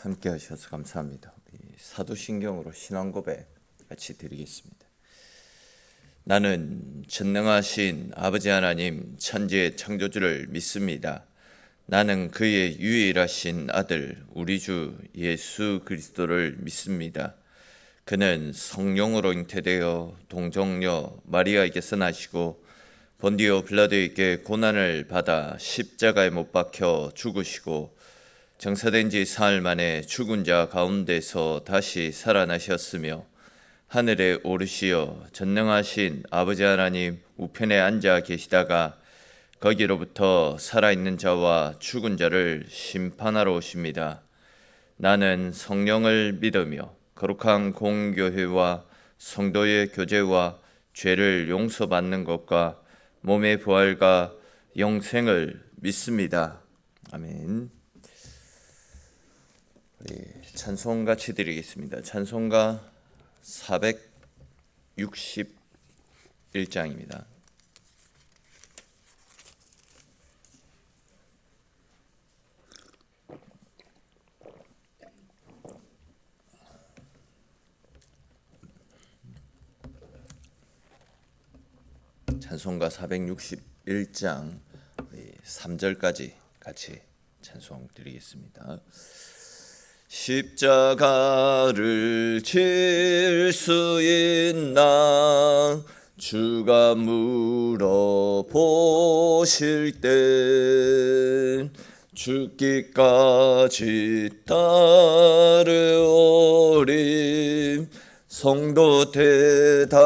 함께 하셔서 감사합니다. 사도신경으로 신앙 고백 같이 드리겠습니다. 나는 전능하신 아버지 하나님 천지의 창조주를 믿습니다. 나는 그의 유일하신 아들 우리 주 예수 그리스도를 믿습니다. 그는 성령으로 잉태되어 동정녀 마리아에게서 나시고 본디오 빌라도에게 고난을 받아 십자가에 못 박혀 죽으시고 정사된 지 사흘 만에 죽은 자 가운데서 다시 살아나셨으며 하늘에 오르시어 전능하신 아버지 하나님 우편에 앉아 계시다가 거기로부터 살아있는 자와 죽은 자를 심판하러 오십니다. 나는 성령을 믿으며 거룩한 공교회와 성도의 교제와 죄를 용서받는 것과 몸의 부활과 영생을 믿습니다. 아멘. 찬송 같이 드리겠습니다. 찬송가 461장입니다. 찬송가 461장 3절까지 같이 찬송 드리겠습니다. 십자가를 질 수 있나 주가 물어보실 때 죽기까지 따르오리 성도 대답하였다.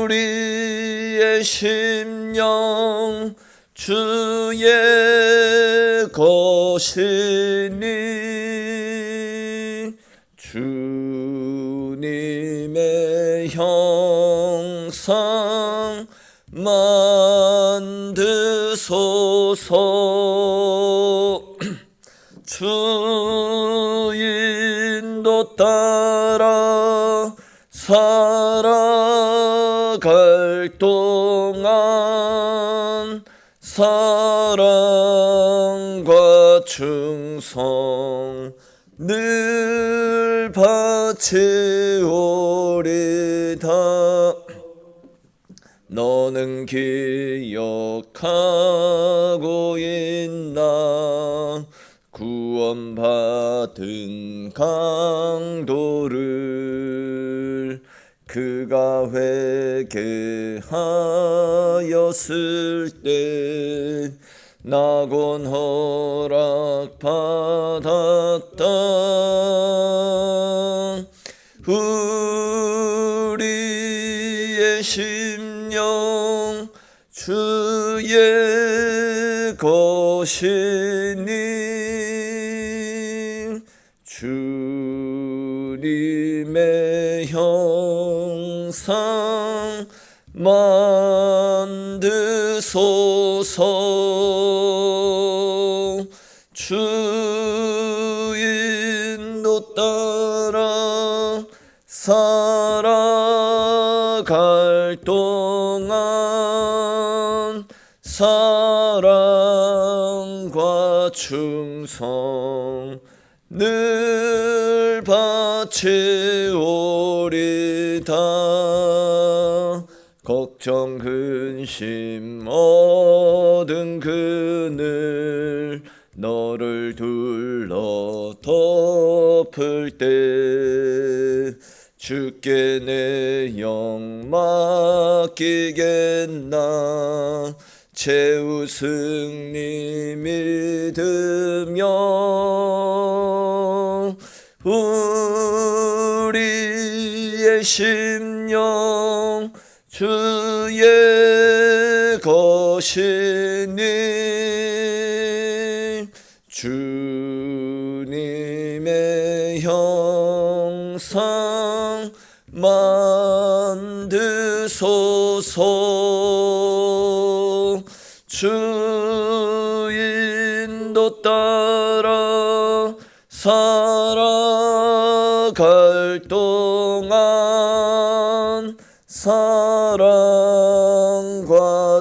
우리의 심령 주의 것이니 주님의 형상 만드소서. 주 인도 따라 살아갈 동안 사랑과 충성 늘 바치오리다. 너는 기억하고 있나 구원받은 강도를 그가 회개하였을 때 낙원 허락받았다. 우리의 심령 주의 것이니 주님의 형상 만드소서. 주 인도 따라 살아갈 동안 사랑과 충성 늘 바치오리다. 걱정 근심 얻은 그늘 너를 둘러 덮을 때 주께 내 영 맡기겠나 최후 승리 믿으며 우리의 심령 주의 것이니 주님의 형상 만드소서. 주 인도 따라 살아갈 동안 사랑과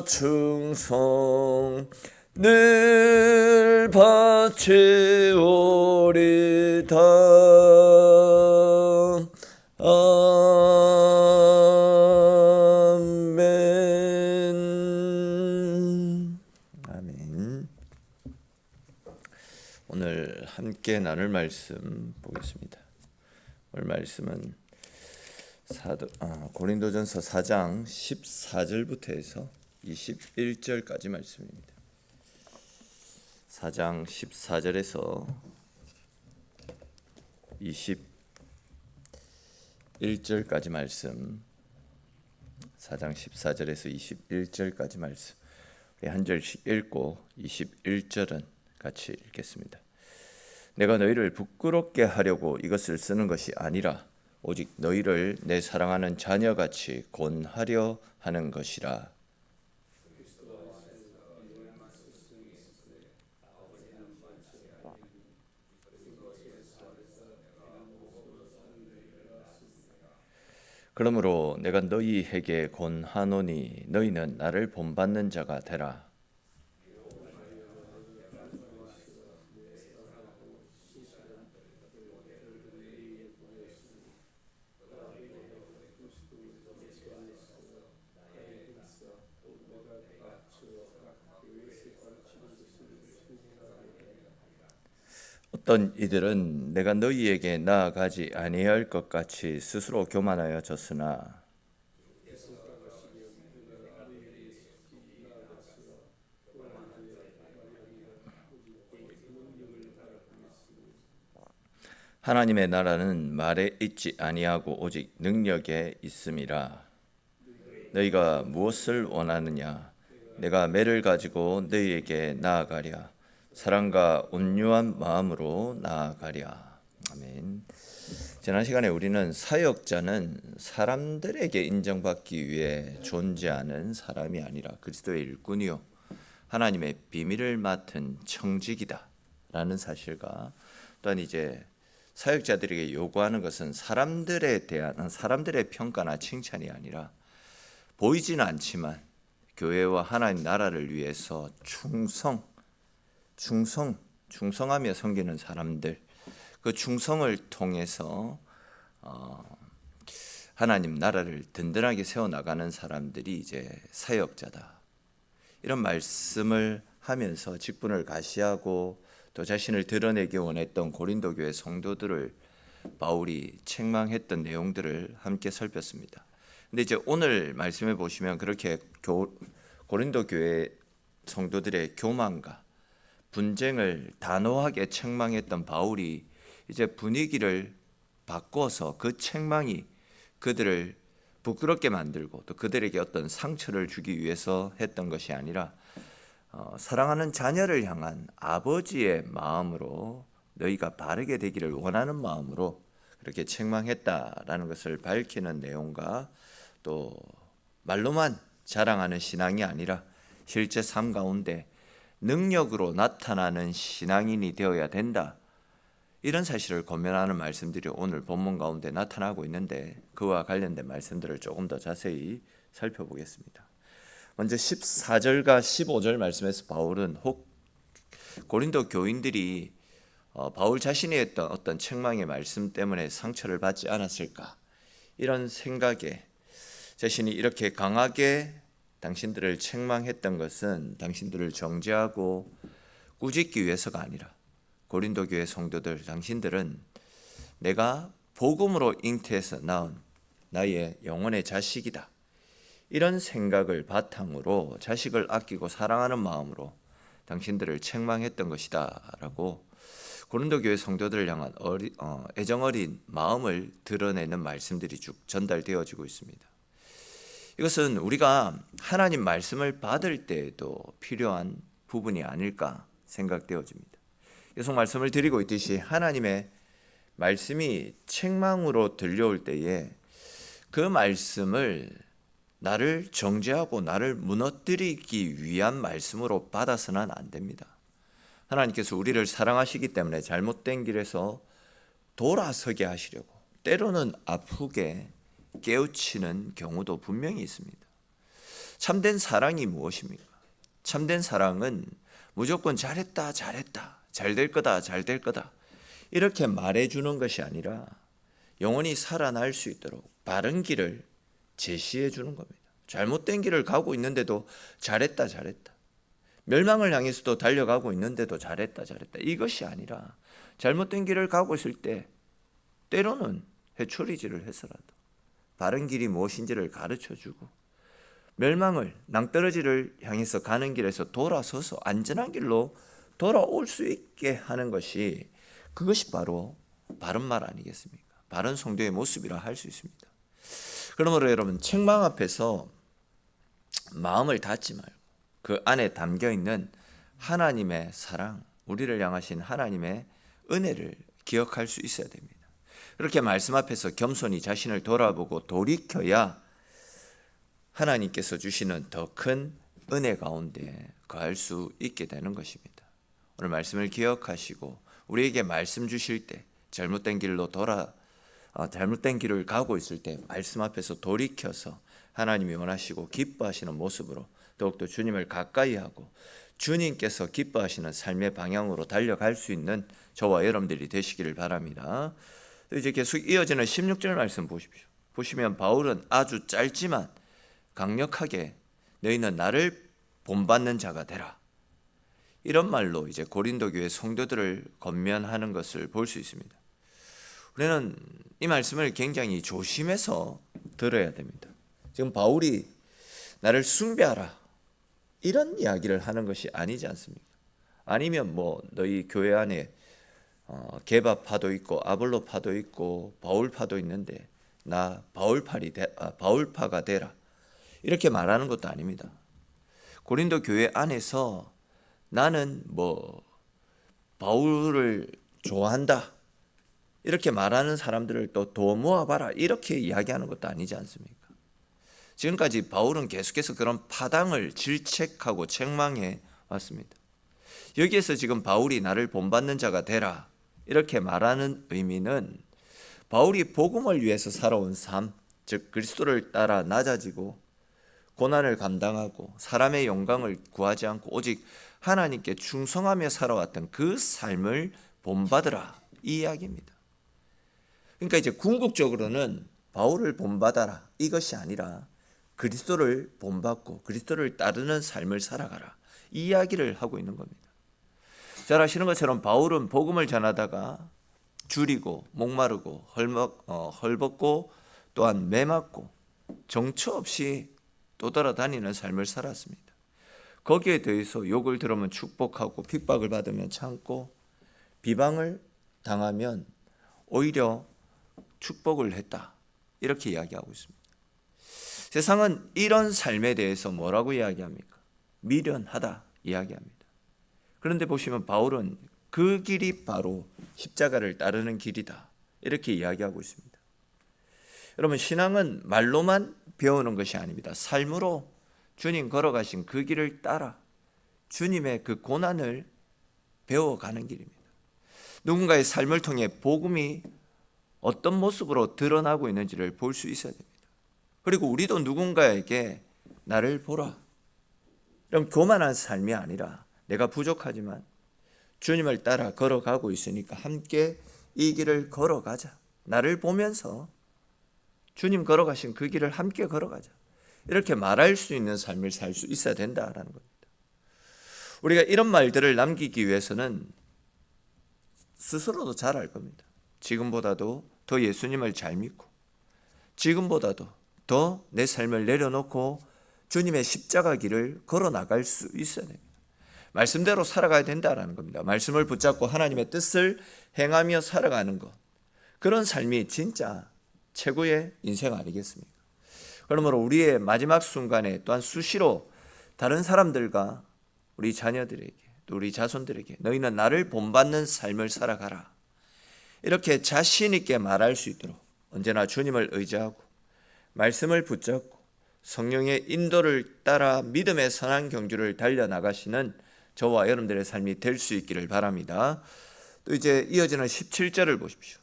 충성 찬송 늘 바치오리다. 아멘. 아멘. 오늘 함께 나눌 말씀 보겠습니다. 오늘 말씀은 고린도전서 4장 14절부터 해서 21절까지 말씀입니다. 4장 14절에서 21절까지 말씀, 4장 14절에서 21절까지 말씀, 우리 한 절씩 읽고 21절은 같이 읽겠습니다. 내가 너희를 부끄럽게 하려고 이것을 쓰는 것이 아니라 오직 너희를 내 사랑하는 자녀같이 권하려 하는 것이라. 그러므로 내가 너희에게 권하노니 너희는 나를 본받는 자가 되라. 어떤 이들은 내가 너희에게 나아가지 아니할 것 같이 스스로 교만하여졌으나 하나님의 나라는 말에 있지 아니하고 오직 능력에 있음이라. 너희가 무엇을 원하느냐? 내가 매를 가지고 너희에게 나아가랴. 사랑과 온유한 마음으로 나아가랴. 아멘. 지난 시간에 우리는 사역자는 사람들에게 인정받기 위해 존재하는 사람이 아니라 그리스도의 일꾼이요 하나님의 비밀을 맡은 청직이다 라는 사실과, 또한 이제 사역자들에게 요구하는 것은 사람들에 대한 사람들의 평가나 칭찬이 아니라 보이지는 않지만 교회와 하나님 나라를 위해서 충성하며 섬기는 사람들, 그 충성을 통해서 하나님 나라를 든든하게 세워나가는 사람들이 이제 사역자다. 이런 말씀을 하면서 직분을 가시하고 또 자신을 드러내기 원했던 고린도 교회 성도들을 바울이 책망했던 내용들을 함께 살폈습니다. 근데 이제 오늘 말씀해 보시면 그렇게 고린도 교회 성도들의 교만과 분쟁을 단호하게 책망했던 바울이 이제 분위기를 바꿔서 그 책망이 그들을 부끄럽게 만들고 또 그들에게 어떤 상처를 주기 위해서 했던 것이 아니라 사랑하는 자녀를 향한 아버지의 마음으로 너희가 바르게 되기를 원하는 마음으로 그렇게 책망했다라는 것을 밝히는 내용과, 또 말로만 자랑하는 신앙이 아니라 실제 삶 가운데 능력으로 나타나는 신앙인이 되어야 된다, 이런 사실을 권면하는 말씀들이 오늘 본문 가운데 나타나고 있는데, 그와 관련된 말씀들을 조금 더 자세히 살펴보겠습니다. 먼저 14절과 15절 말씀에서 바울은 혹 고린도 교인들이 바울 자신이 했던 어떤 책망의 말씀 때문에 상처를 받지 않았을까, 이런 생각에 자신이 이렇게 강하게 당신들을 책망했던 것은 당신들을 정죄하고 꾸짖기 위해서가 아니라 고린도 교회 성도들, 당신들은 내가 복음으로 잉태해서 낳은 나의 영혼의 자식이다, 이런 생각을 바탕으로 자식을 아끼고 사랑하는 마음으로 당신들을 책망했던 것이다 라고 고린도 교회 성도들을 향한 애정어린 마음을 드러내는 말씀들이 쭉 전달되어지고 있습니다. 이것은 우리가 하나님 말씀을 받을 때에도 필요한 부분이 아닐까 생각되어집니다. 계속 말씀을 드리고 있듯이 하나님의 말씀이 책망으로 들려올 때에 그 말씀을 나를 정죄하고 나를 무너뜨리기 위한 말씀으로 받아서는 안 됩니다. 하나님께서 우리를 사랑하시기 때문에 잘못된 길에서 돌아서게 하시려고 때로는 아프게 깨우치는 경우도 분명히 있습니다. 참된 사랑이 무엇입니까? 참된 사랑은 무조건 잘했다, 잘했다, 잘 될 거다, 잘 될 거다 이렇게 말해주는 것이 아니라 영혼이 살아날 수 있도록 바른 길을 제시해 주는 겁니다. 잘못된 길을 가고 있는데도 잘했다, 잘했다. 멸망을 향해서도 달려가고 있는데도 잘했다, 잘했다. 이것이 아니라 잘못된 길을 가고 있을 때 때로는 회초리질을 해서라도 바른 길이 무엇인지를 가르쳐주고 멸망을 낭떠러지를 향해서 가는 길에서 돌아서서 안전한 길로 돌아올 수 있게 하는 것이 그것이 바로 바른 말 아니겠습니까? 바른 성도의 모습이라 할 수 있습니다. 그러므로 여러분 책망 앞에서 마음을 닫지 말고 그 안에 담겨있는 하나님의 사랑, 우리를 향하신 하나님의 은혜를 기억할 수 있어야 됩니다. 그렇게 말씀 앞에서 겸손히 자신을 돌아보고 돌이켜야 하나님께서 주시는 더 큰 은혜 가운데 거할 수 있게 되는 것입니다. 오늘 말씀을 기억하시고 우리에게 말씀 주실 때 잘못된 길을 가고 있을 때 말씀 앞에서 돌이켜서 하나님이 원하시고 기뻐하시는 모습으로 더욱더 주님을 가까이 하고 주님께서 기뻐하시는 삶의 방향으로 달려갈 수 있는 저와 여러분들이 되시기를 바랍니다. 이제 계속 이어지는 16절 말씀 보십시오. 보시면 바울은 아주 짧지만 강력하게 너희는 나를 본받는 자가 되라, 이런 말로 이제 고린도 교회 성도들을 권면하는 것을 볼 수 있습니다. 우리는 이 말씀을 굉장히 조심해서 들어야 됩니다. 지금 바울이 나를 숭배하라 이런 이야기를 하는 것이 아니지 않습니까? 아니면 너희 교회 안에 게바파도 있고 아볼로파도 있고 바울파도 있는데 나 바울파가 되라 이렇게 말하는 것도 아닙니다. 고린도 교회 안에서 나는 바울을 좋아한다 이렇게 말하는 사람들을 또 모아봐라 이렇게 이야기하는 것도 아니지 않습니까? 지금까지 바울은 계속해서 그런 파당을 질책하고 책망해 왔습니다. 여기에서 지금 바울이 나를 본받는 자가 되라 이렇게 말하는 의미는 바울이 복음을 위해서 살아온 삶, 즉 그리스도를 따라 낮아지고 고난을 감당하고 사람의 영광을 구하지 않고 오직 하나님께 충성하며 살아왔던 그 삶을 본받으라 이 이야기입니다. 그러니까 이제 궁극적으로는 바울을 본받아라 이것이 아니라 그리스도를 본받고 그리스도를 따르는 삶을 살아가라 이 이야기를 하고 있는 겁니다. 잘 아시는 것처럼 바울은 복음을 전하다가 줄이고 목마르고 헐벗고 또한 매맞고 정처 없이 떠돌아다니는 삶을 살았습니다. 거기에 대해서 욕을 들으면 축복하고 핍박을 받으면 참고 비방을 당하면 오히려 축복을 했다 이렇게 이야기하고 있습니다. 세상은 이런 삶에 대해서 뭐라고 이야기합니까? 미련하다 이야기합니다. 그런데 보시면 바울은 그 길이 바로 십자가를 따르는 길이다 이렇게 이야기하고 있습니다. 여러분 신앙은 말로만 배우는 것이 아닙니다. 삶으로 주님 걸어가신 그 길을 따라 주님의 그 고난을 배워가는 길입니다. 누군가의 삶을 통해 복음이 어떤 모습으로 드러나고 있는지를 볼 수 있어야 됩니다. 그리고 우리도 누군가에게 나를 보라 이런 교만한 삶이 아니라 내가 부족하지만 주님을 따라 걸어가고 있으니까 함께 이 길을 걸어가자. 나를 보면서 주님 걸어가신 그 길을 함께 걸어가자. 이렇게 말할 수 있는 삶을 살 수 있어야 된다라는 겁니다. 우리가 이런 말들을 남기기 위해서는 스스로도 잘 알 겁니다. 지금보다도 더 예수님을 잘 믿고 지금보다도 더 내 삶을 내려놓고 주님의 십자가 길을 걸어 나갈 수 있어야 됩니다. 말씀대로 살아가야 된다라는 겁니다. 말씀을 붙잡고 하나님의 뜻을 행하며 살아가는 것, 그런 삶이 진짜 최고의 인생 아니겠습니까? 그러므로 우리의 마지막 순간에 또한 수시로 다른 사람들과 우리 자녀들에게 또 우리 자손들에게 너희는 나를 본받는 삶을 살아가라 이렇게 자신 있게 말할 수 있도록 언제나 주님을 의지하고 말씀을 붙잡고 성령의 인도를 따라 믿음의 선한 경주를 달려나가시는 저와 여러분들의 삶이 될 수 있기를 바랍니다. 또 이제 이어지는 17절을 보십시오.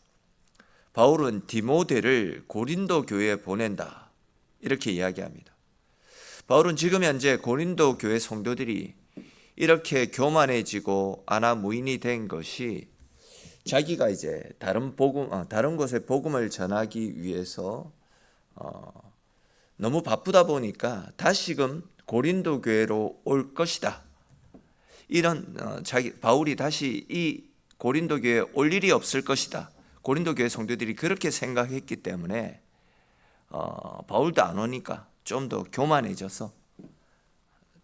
바울은 디모데를 고린도 교회에 보낸다 이렇게 이야기합니다. 바울은 지금 현재 고린도 교회 성도들이 이렇게 교만해지고 아나무인이 된 것이 자기가 이제 다른 곳에 복음을 전하기 위해서 너무 바쁘다 보니까 다시금 고린도 교회로 올 것이다. 이런 바울이 다시 이 고린도 교회에 올 일이 없을 것이다. 고린도 교회 성도들이 그렇게 생각했기 때문에 바울도 안 오니까 좀 더 교만해져서,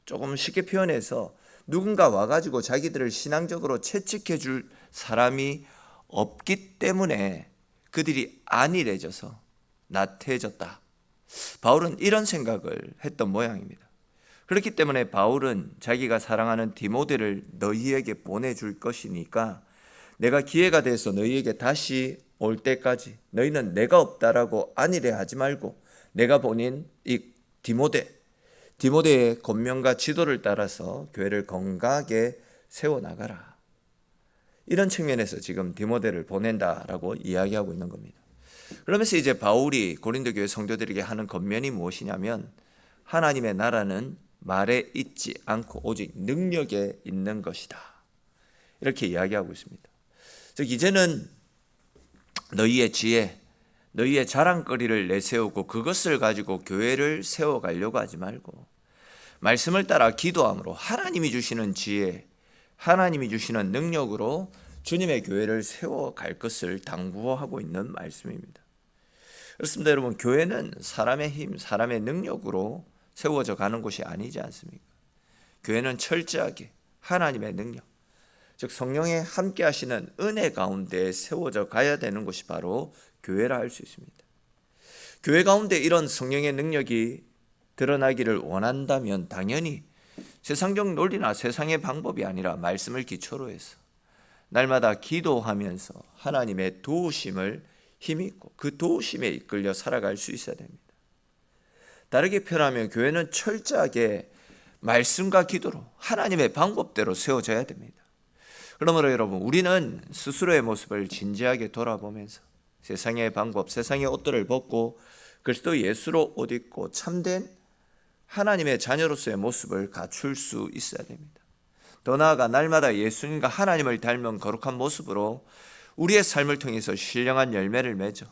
조금 쉽게 표현해서 누군가 와가지고 자기들을 신앙적으로 채찍해 줄 사람이 없기 때문에 그들이 안일해져서 나태해졌다. 바울은 이런 생각을 했던 모양입니다. 그렇기 때문에 바울은 자기가 사랑하는 디모데를 너희에게 보내줄 것이니까 내가 기회가 돼서 너희에게 다시 올 때까지 너희는 내가 없다라고 안일해하지 말고 내가 보낸 이 디모데의 권면과 지도를 따라서 교회를 건강하게 세워나가라. 이런 측면에서 지금 디모데를 보낸다라고 이야기하고 있는 겁니다. 그러면서 이제 바울이 고린도 교회 성도들에게 하는 권면이 무엇이냐면, 하나님의 나라는 말에 있지 않고 오직 능력에 있는 것이다. 이렇게 이야기하고 있습니다. 즉 이제는 너희의 지혜, 너희의 자랑거리를 내세우고 그것을 가지고 교회를 세워가려고 하지 말고 말씀을 따라 기도함으로 하나님이 주시는 지혜, 하나님이 주시는 능력으로 주님의 교회를 세워갈 것을 당부하고 있는 말씀입니다. 그렇습니다. 여러분, 교회는 사람의 힘, 사람의 능력으로 세워져 가는 곳이 아니지 않습니까? 교회는 철저하게 하나님의 능력, 즉 성령의 함께 하시는 은혜 가운데 세워져 가야 되는 곳이 바로 교회라 할 수 있습니다. 교회 가운데 이런 성령의 능력이 드러나기를 원한다면 당연히 세상적 논리나 세상의 방법이 아니라 말씀을 기초로 해서 날마다 기도하면서 하나님의 도우심을 힘입고 그 도우심에 이끌려 살아갈 수 있어야 됩니다. 다르게 표현하면 교회는 철저하게 말씀과 기도로 하나님의 방법대로 세워져야 됩니다. 그러므로 여러분, 우리는 스스로의 모습을 진지하게 돌아보면서 세상의 방법, 세상의 옷들을 벗고 그리스도 예수로 옷 입고 참된 하나님의 자녀로서의 모습을 갖출 수 있어야 됩니다. 더 나아가 날마다 예수님과 하나님을 닮은 거룩한 모습으로 우리의 삶을 통해서 신령한 열매를 맺어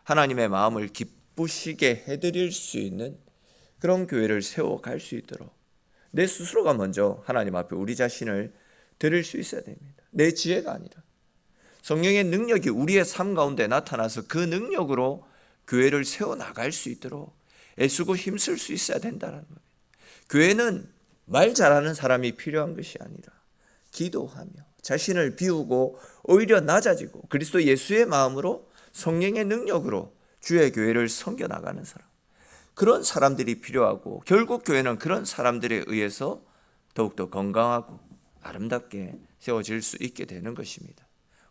하나님의 마음을 기쁘시게 해드릴 수 있는 그런 교회를 세워갈 수 있도록 내 스스로가 먼저 하나님 앞에 우리 자신을 드릴 수 있어야 됩니다. 내 지혜가 아니라 성령의 능력이 우리의 삶 가운데 나타나서 그 능력으로 교회를 세워나갈 수 있도록 애쓰고 힘쓸 수 있어야 된다는 거예요. 교회는 말 잘하는 사람이 필요한 것이 아니라 기도하며 자신을 비우고 오히려 낮아지고 그리스도 예수의 마음으로 성령의 능력으로 주의 교회를 섬겨나가는 사람, 그런 사람들이 필요하고 결국 교회는 그런 사람들에 의해서 더욱더 건강하고 아름답게 세워질 수 있게 되는 것입니다.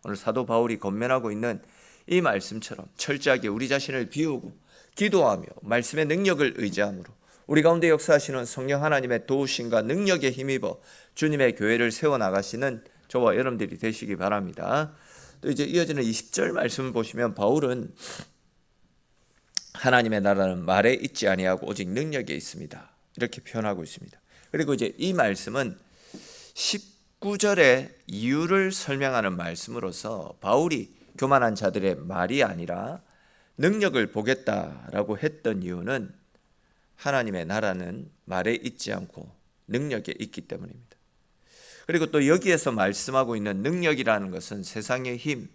오늘 사도 바울이 권면하고 있는 이 말씀처럼 철저하게 우리 자신을 비우고 기도하며 말씀의 능력을 의지함으로 우리 가운데 역사하시는 성령 하나님의 도우심과 능력에 힘입어 주님의 교회를 세워나가시는 저와 여러분들이 되시기 바랍니다. 또 이제 이어지는 20절 말씀을 보시면 바울은 하나님의 나라는 말에 있지 아니하고 오직 능력에 있습니다. 이렇게 표현하고 있습니다. 그리고 이제 이 말씀은 19절의 이유를 설명하는 말씀으로서 바울이 교만한 자들의 말이 아니라 능력을 보겠다라고 했던 이유는 하나님의 나라는 말에 있지 않고 능력에 있기 때문입니다. 그리고 또 여기에서 말씀하고 있는 능력이라는 것은 세상의 힘,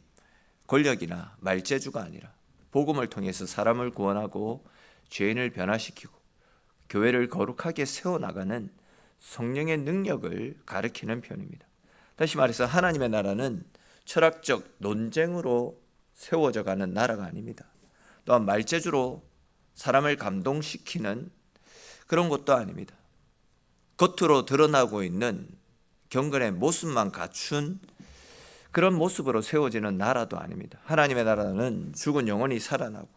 권력이나 말재주가 아니라 복음을 통해서 사람을 구원하고 죄인을 변화시키고 교회를 거룩하게 세워나가는 성령의 능력을 가리키는 표현입니다. 다시 말해서 하나님의 나라는 철학적 논쟁으로 세워져 가는 나라가 아닙니다. 또한 말재주로 사람을 감동시키는 그런 것도 아닙니다. 겉으로 드러나고 있는 경건의 모습만 갖춘 그런 모습으로 세워지는 나라도 아닙니다. 하나님의 나라는 죽은 영혼이 살아나고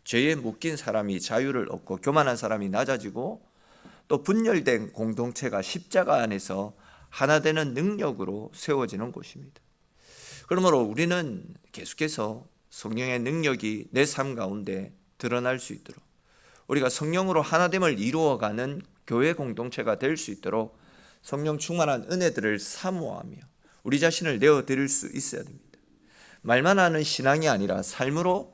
죄에 묶인 사람이 자유를 얻고 교만한 사람이 낮아지고 또 분열된 공동체가 십자가 안에서 하나 되는 능력으로 세워지는 곳입니다. 그러므로 우리는 계속해서 성령의 능력이 내 삶 가운데 드러날 수 있도록 우리가 성령으로 하나됨을 이루어가는 교회 공동체가 될 수 있도록 성령 충만한 은혜들을 사모하며 우리 자신을 내어드릴 수 있어야 됩니다. 말만 하는 신앙이 아니라 삶으로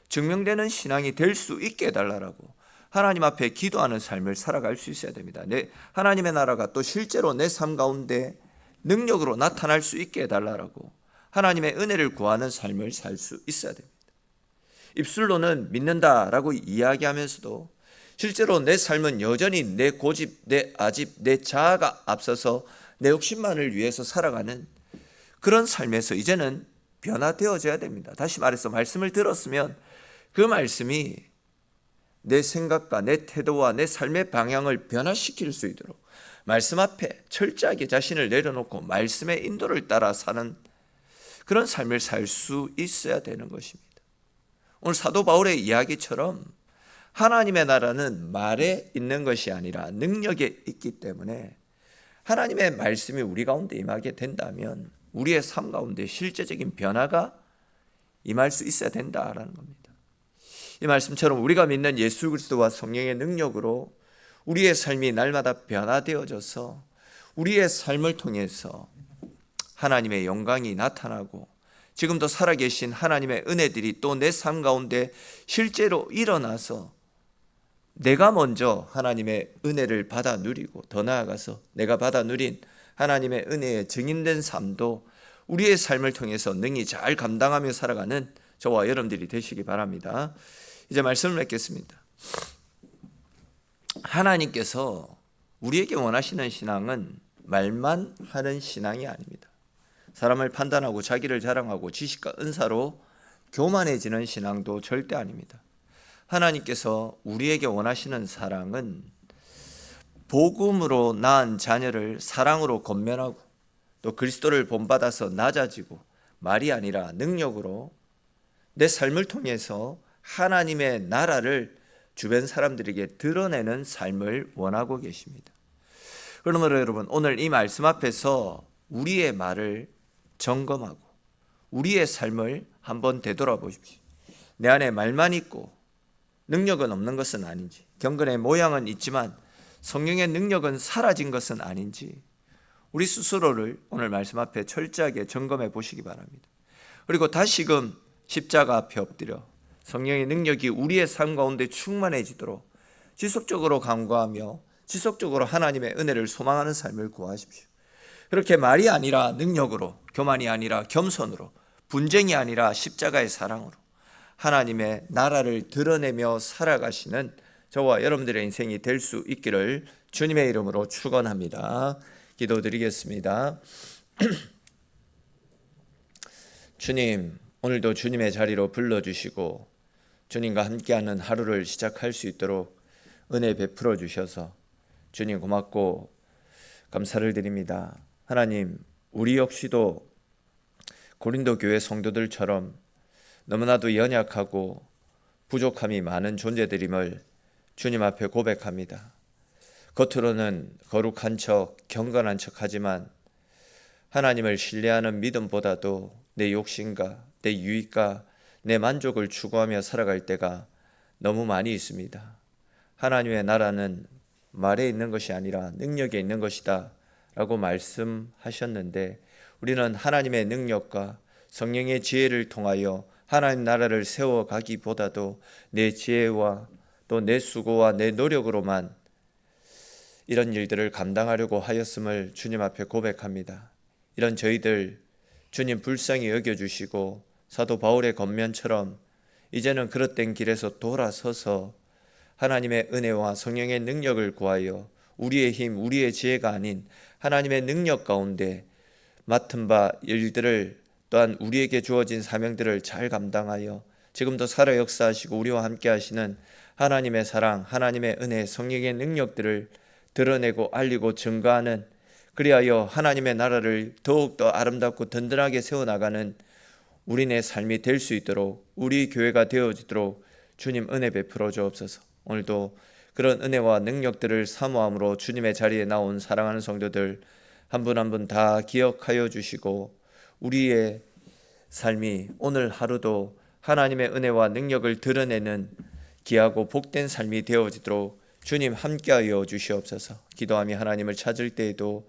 증명되는 신앙이 될 수 있게 해달라고 하나님 앞에 기도하는 삶을 살아갈 수 있어야 됩니다. 하나님의 나라가 또 실제로 내 삶 가운데 능력으로 나타날 수 있게 해달라고 하나님의 은혜를 구하는 삶을 살 수 있어야 됩니다. 입술로는 믿는다라고 이야기하면서도 실제로 내 삶은 여전히 내 고집, 내 아집, 내 자아가 앞서서 내 욕심만을 위해서 살아가는 그런 삶에서 이제는 변화되어져야 됩니다. 다시 말해서 말씀을 들었으면 그 말씀이 내 생각과 내 태도와 내 삶의 방향을 변화시킬 수 있도록 말씀 앞에 철저하게 자신을 내려놓고 말씀의 인도를 따라 사는 그런 삶을 살 수 있어야 되는 것입니다. 오늘 사도 바울의 이야기처럼 하나님의 나라는 말에 있는 것이 아니라 능력에 있기 때문에 하나님의 말씀이 우리 가운데 임하게 된다면 우리의 삶 가운데 실제적인 변화가 임할 수 있어야 된다라는 겁니다. 이 말씀처럼 우리가 믿는 예수 그리스도와 성령의 능력으로 우리의 삶이 날마다 변화되어져서 우리의 삶을 통해서 하나님의 영광이 나타나고 지금도 살아계신 하나님의 은혜들이 또 내 삶 가운데 실제로 일어나서 내가 먼저 하나님의 은혜를 받아 누리고 더 나아가서 내가 받아 누린 하나님의 은혜에 증인된 삶도 우리의 삶을 통해서 능히 잘 감당하며 살아가는 저와 여러분들이 되시기 바랍니다. 이제 말씀을 맺겠습니다. 하나님께서 우리에게 원하시는 신앙은 말만 하는 신앙이 아닙니다. 사람을 판단하고 자기를 자랑하고 지식과 은사로 교만해지는 신앙도 절대 아닙니다. 하나님께서 우리에게 원하시는 사랑은 복음으로 낳은 자녀를 사랑으로 건면하고 또 그리스도를 본받아서 낮아지고 말이 아니라 능력으로 내 삶을 통해서 하나님의 나라를 주변 사람들에게 드러내는 삶을 원하고 계십니다. 그러므로 여러분 오늘 이 말씀 앞에서 우리의 말을 점검하고 우리의 삶을 한번 되돌아보십시오. 내 안에 말만 있고 능력은 없는 것은 아닌지, 경건의 모양은 있지만 성령의 능력은 사라진 것은 아닌지 우리 스스로를 오늘 말씀 앞에 철저하게 점검해 보시기 바랍니다. 그리고 다시금 십자가 앞에 엎드려 성령의 능력이 우리의 삶 가운데 충만해지도록 지속적으로 간구하며 지속적으로 하나님의 은혜를 소망하는 삶을 구하십시오. 그렇게 말이 아니라 능력으로, 교만이 아니라 겸손으로, 분쟁이 아니라 십자가의 사랑으로 하나님의 나라를 드러내며 살아가시는 저와 여러분들의 인생이 될 수 있기를 주님의 이름으로 축원합니다. 기도드리겠습니다. 주님, 오늘도 주님의 자리로 불러주시고 주님과 함께하는 하루를 시작할 수 있도록 은혜 베풀어 주셔서 주님 고맙고 감사를 드립니다. 하나님, 우리 역시도 고린도 교회 성도들처럼 너무나도 연약하고 부족함이 많은 존재들임을 주님 앞에 고백합니다. 겉으로는 거룩한 척, 경건한 척 하지만 하나님을 신뢰하는 믿음보다도 내 욕심과 내 유익과 내 만족을 추구하며 살아갈 때가 너무 많이 있습니다. 하나님의 나라는 말에 있는 것이 아니라 능력에 있는 것이다 라고 말씀하셨는데 우리는 하나님의 능력과 성령의 지혜를 통하여 하나님 나라를 세워가기보다도 내 지혜와 또 내 수고와 내 노력으로만 이런 일들을 감당하려고 하였음을 주님 앞에 고백합니다. 이런 저희들 주님 불쌍히 여겨주시고 사도 바울의 권면처럼 이제는 그릇된 길에서 돌아서서 하나님의 은혜와 성령의 능력을 구하여 우리의 힘, 우리의 지혜가 아닌 하나님의 능력 가운데 맡은 바 일들을 또한 우리에게 주어진 사명들을 잘 감당하여 지금도 살아 역사하시고 우리와 함께 하시는 하나님의 사랑, 하나님의 은혜, 성령의 능력들을 드러내고 알리고 증거하는 그리하여 하나님의 나라를 더욱더 아름답고 든든하게 세워나가는 우리네 삶이 될 수 있도록 우리 교회가 되어지도록 주님 은혜 베풀어 주옵소서. 오늘도 그런 은혜와 능력들을 사모함으로 주님의 자리에 나온 사랑하는 성도들 한 분 한 분 다 기억하여 주시고 우리의 삶이 오늘 하루도 하나님의 은혜와 능력을 드러내는 귀하고 복된 삶이 되어지도록 주님 함께하여 주시옵소서. 기도하며 하나님을 찾을 때에도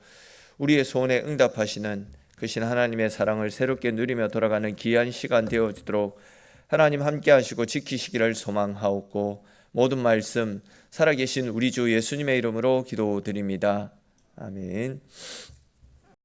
우리의 소원에 응답하시는 그 신 하나님의 사랑을 새롭게 누리며 돌아가는 귀한 시간 되어지도록 하나님 함께하시고 지키시기를 소망하옵고, 모든 말씀 살아계신 우리 주 예수님의 이름으로 기도드립니다. 아멘.